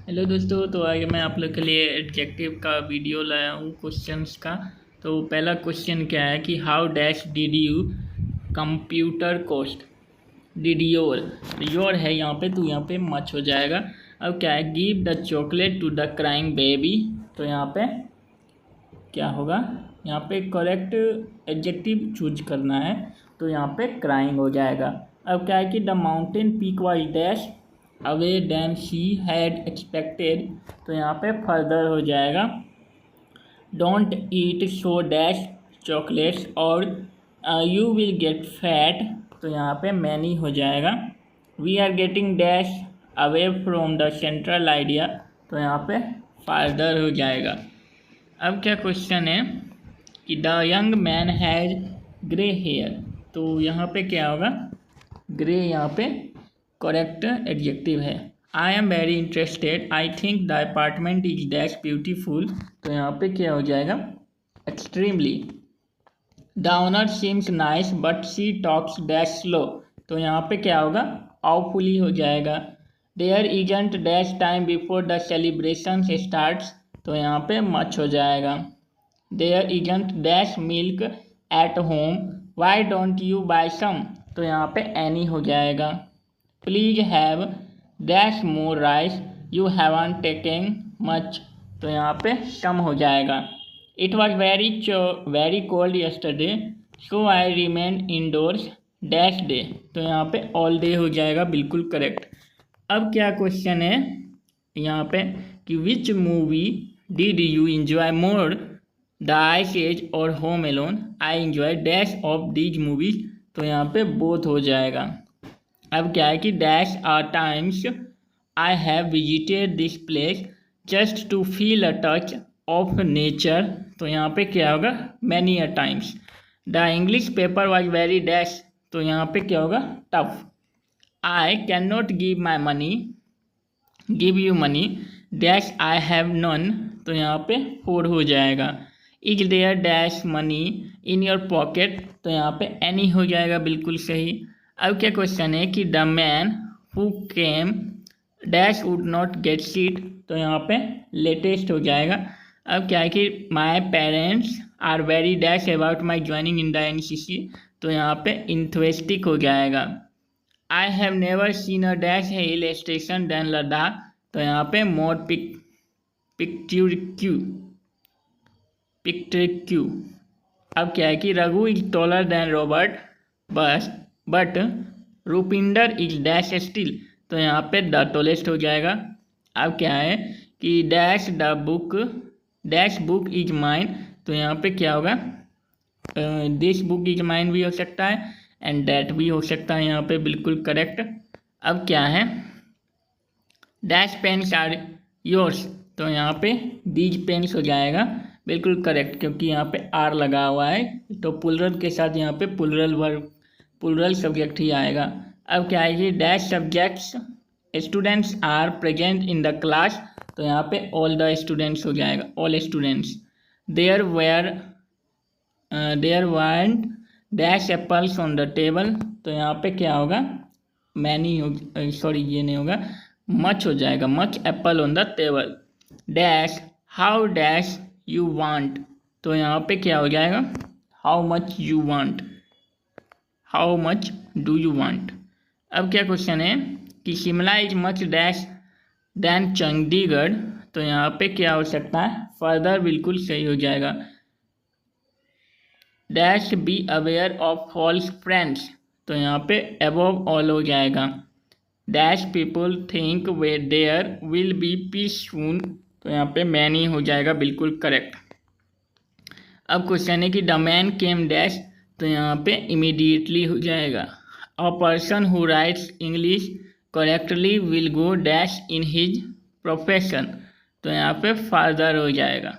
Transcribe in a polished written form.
Hello दोस्तों, तो आगे मैं आप लोग के लिए एडजेक्टिव का वीडियो लाया हूँ क्वेश्चंस का। तो पहला क्वेश्चन क्या है कि how dash did you computer cost. Did your है यहाँ पे, तो यहाँ पे मच हो जाएगा। अब क्या है, give the chocolate to the crying baby. तो यहाँ पे क्या होगा, यहाँ पे करेक्ट एडजेक्टिव चूज करना है, तो यहाँ पे क्राइंग हो जाएगा। अब क्या है कि the mountain peak was dash away then she had expected. तो यहाँ पे फर्दर हो जाएगा, don't eat so dash chocolates और यू विल गेट फैट। तो यहाँ पे मैनी हो जाएगा। We are getting dash away from the central idea. तो यहाँ पे फर्दर हो जाएगा। अब क्या क्वेश्चन है कि the young man has grey hair. तो यहाँ पे क्या होगा, ग्रे यहाँ पे करेक्ट एडजेक्टिव है। I am very interested, I think the apartment is dash beautiful. तो यहाँ पे क्या हो जाएगा, extremely. The owner seems nice but she talks dash slow. तो यहाँ पे क्या होगा, ऑफुली हो जाएगा। There isn't dash time before the celebration starts. तो यहाँ पे मच हो जाएगा। There isn't dash milk at home, why don't you buy some. तो यहाँ पे एनी हो जाएगा। Please have dash more rice, you haven't taken much. तो यहाँ पे कम हो जाएगा। It was very cold yesterday so I remain indoors dash day. तो यहाँ पे ऑल डे हो जाएगा, बिल्कुल करेक्ट। अब क्या क्वेश्चन है यहाँ पे कि which movie did you enjoy more, the ice age और home alone. I enjoy dash of these movies. तो यहाँ पे बोथ हो जाएगा। अब क्या है कि dash are times I have visited this place just to feel a touch of nature. तो यहाँ पे क्या होगा, many a times. The English paper was very dash. तो यहाँ पे क्या होगा, tough. I can not give you money dash I have none. तो यहाँ पे 4 हो जाएगा। Is there dash money in your pocket. तो यहाँ पे एनी हो जाएगा, बिल्कुल सही। अब क्या क्वेश्चन है कि the man who came dash would not gate seat. तो यहाँ पे लेटेस्ट हो जाएगा। अब क्या है कि my parents are very dash about my joining in the NCC. तो यहाँ पे इंथुएस्टिक हो जाएगा। I have never seen a dash hill station than Ladakh. तो यहाँ पे मोर पिक्चरिक्यू। अब क्या है कि Raghu is taller than Robert but Rupinder is dash still. तो यहाँ पे द टॉलेस्ट हो जाएगा। अब क्या है कि डैश बुक इज माइन। तो यहाँ पे क्या होगा, दिस बुक इज माइन भी हो सकता है एंड डैट भी हो सकता है, यहाँ पे बिल्कुल करेक्ट। अब क्या है, डैश पेन्स आर योर्स। तो यहाँ पे दीज पेन्स हो जाएगा, बिल्कुल करेक्ट, क्योंकि यहाँ पे आर लगा हुआ है। तो प्लुरल के साथ यहाँ पे प्लुरल सब्जेक्ट ही आएगा। अब क्या है कि dash subjects students are present in the class. तो यहाँ पे ऑल द स्टूडेंट्स हो जाएगा, all students. There want dash apples on the table. तो यहाँ पे क्या होगा, मैनी हो, सॉरी ये नहीं होगा, मच हो जाएगा, much apple on the table. Dash how dash you want. तो यहाँ पे क्या हो जाएगा, how much you want, how much do you want. अब क्या क्वेश्चन है कि Shimla is much dash than Chandigarh. तो यहाँ पे क्या हो सकता है, फर्दर, बिल्कुल सही हो जाएगा। Dash be aware of false friends. तो यहाँ पे अबव ऑल हो जाएगा। Dash people think way there will be peace soon. तो यहाँ पे मैनी हो जाएगा, बिल्कुल करेक्ट। अब क्वेश्चन है कि द मैन केम डैश। तो यहाँ पे इमीडिएटली हो जाएगा। A person who rights English correctly will go dash in his profession. तो यहाँ पे फादर हो जाएगा।